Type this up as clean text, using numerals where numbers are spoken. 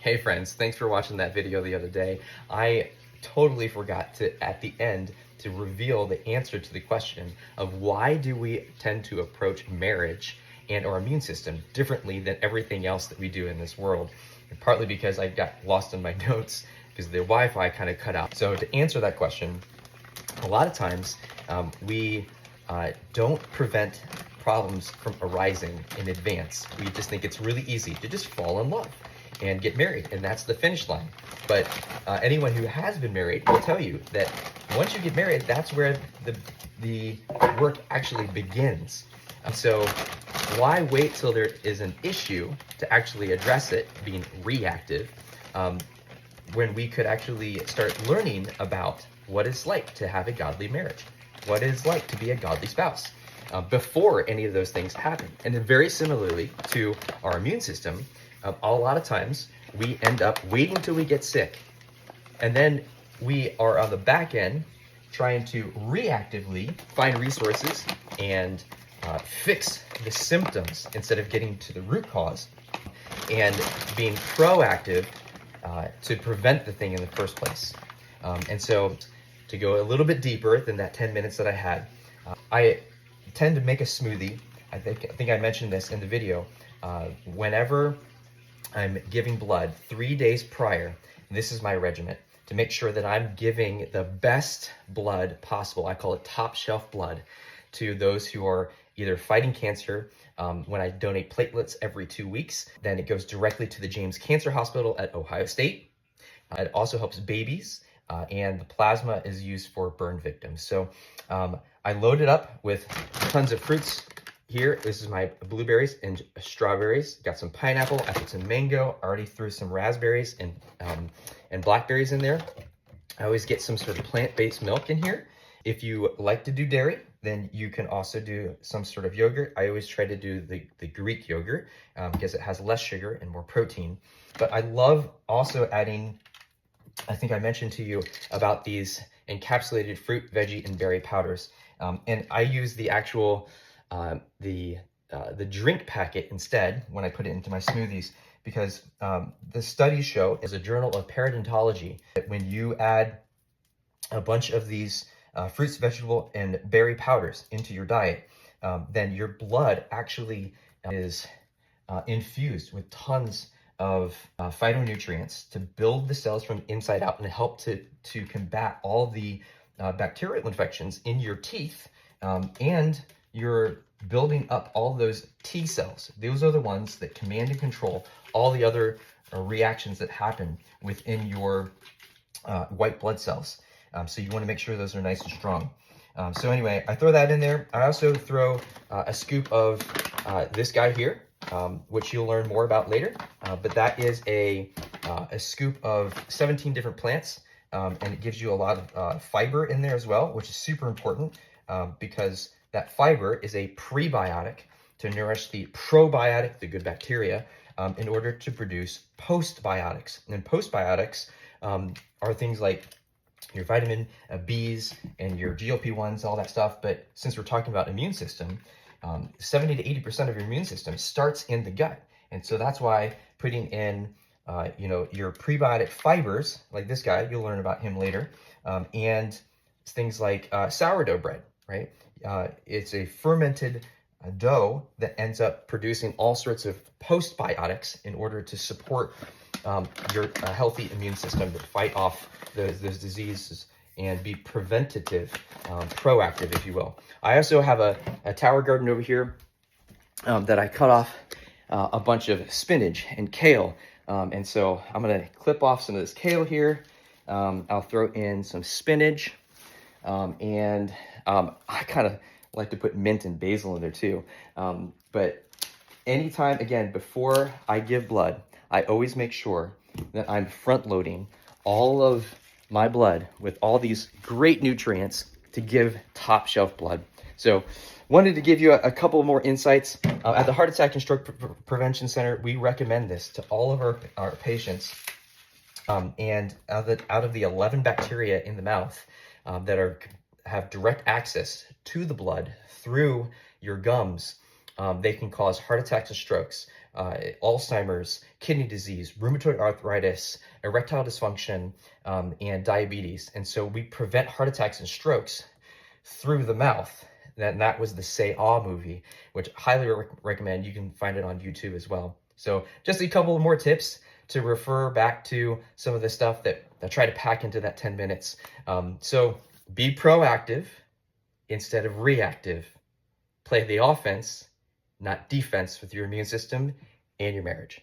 Hey friends, thanks for watching that video the other day. I totally forgot to, at the end, to reveal the answer to the question of why do we tend to approach marriage and our immune system differently than everything else that we do in this world. And partly because I got lost in my notes because the Wi-Fi kind of cut out. So to answer that question, a lot of times we don't prevent problems from arising in advance. We just think it's really easy to just fall in love and get married, and that's the finish line. But anyone who has been married will tell you that once you get married, that's where the work actually begins. So why wait till there is an issue to actually address it, being reactive, when we could actually start learning about what it's like to have a godly marriage, what it's like to be a godly spouse, before any of those things happen. And then very similarly to our immune system, a lot of times we end up waiting till we get sick, and then we are on the back end trying to reactively find resources and fix the symptoms instead of getting to the root cause and being proactive to prevent the thing in the first place. And so to go a little bit deeper than that 10 minutes that I had, I tend to make a smoothie. I think I mentioned this in the video. Whenever I'm giving blood 3 days prior, this is my regimen to make sure that I'm giving the best blood possible. I call it top shelf blood to those who are either fighting cancer. When I donate platelets every 2 weeks, then it goes directly to the James Cancer Hospital at Ohio State. It also helps babies, and the plasma is used for burn victims. So I load it up with tons of fruits. Here, this is my blueberries and strawberries. Got some pineapple, I put some mango, I already threw some raspberries and blackberries in there. I always get some sort of plant-based milk in here. If you like to do dairy, then you can also do some sort of yogurt. I always try to do the Greek yogurt because it has less sugar and more protein. But I love also adding, I think I mentioned to you about these encapsulated fruit, veggie, and berry powders. And I use the actual, the drink packet instead when I put it into my smoothies, because the studies show, as a journal of periodontology, that when you add a bunch of these fruits, vegetable, and berry powders into your diet, then your blood actually is infused with tons of phytonutrients to build the cells from the inside out and help to combat all the bacterial infections in your teeth, and you're building up all those T cells. Those are the ones that command and control all the other reactions that happen within your white blood cells. So you want to make sure those are nice and strong. So anyway, I throw that in there. I also throw a scoop of this guy here, which you'll learn more about later. But that is a scoop of 17 different plants, and it gives you a lot of fiber in there as well, which is super important because that fiber is a prebiotic to nourish the probiotic, the good bacteria, in order to produce postbiotics. And postbiotics are things like your vitamin B's and your GLP-1s, all that stuff. But since we're talking about immune system, 70 to 80% of your immune system starts in the gut. And so that's why putting in, your prebiotic fibers, like this guy, you'll learn about him later, and things like sourdough bread, right? It's a fermented dough that ends up producing all sorts of postbiotics in order to support your healthy immune system to fight off those diseases and be preventative, proactive, if you will. I also have a tower garden over here that I cut off a bunch of spinach and kale. And so I'm gonna clip off some of this kale here. I'll throw in some spinach, and I kind of like to put mint and basil in there too. But anytime, again, before I give blood, I always make sure that I'm front loading all of my blood with all these great nutrients to give top shelf blood. So wanted to give you a couple more insights. At the Heart Attack and Stroke Prevention Center, we recommend this to all of our patients. And out of the 11 bacteria in the mouth that have direct access to the blood through your gums, they can cause heart attacks and strokes. Alzheimer's, kidney disease, rheumatoid arthritis, erectile dysfunction, and diabetes. And so we prevent heart attacks and strokes through the mouth. That was the Say Ah movie, which I highly recommend. You can find it on YouTube as well. So just a couple of more tips to refer back to some of the stuff that I try to pack into that 10 minutes. So be proactive instead of reactive. Play the offense, not defense, with your immune system and your marriage.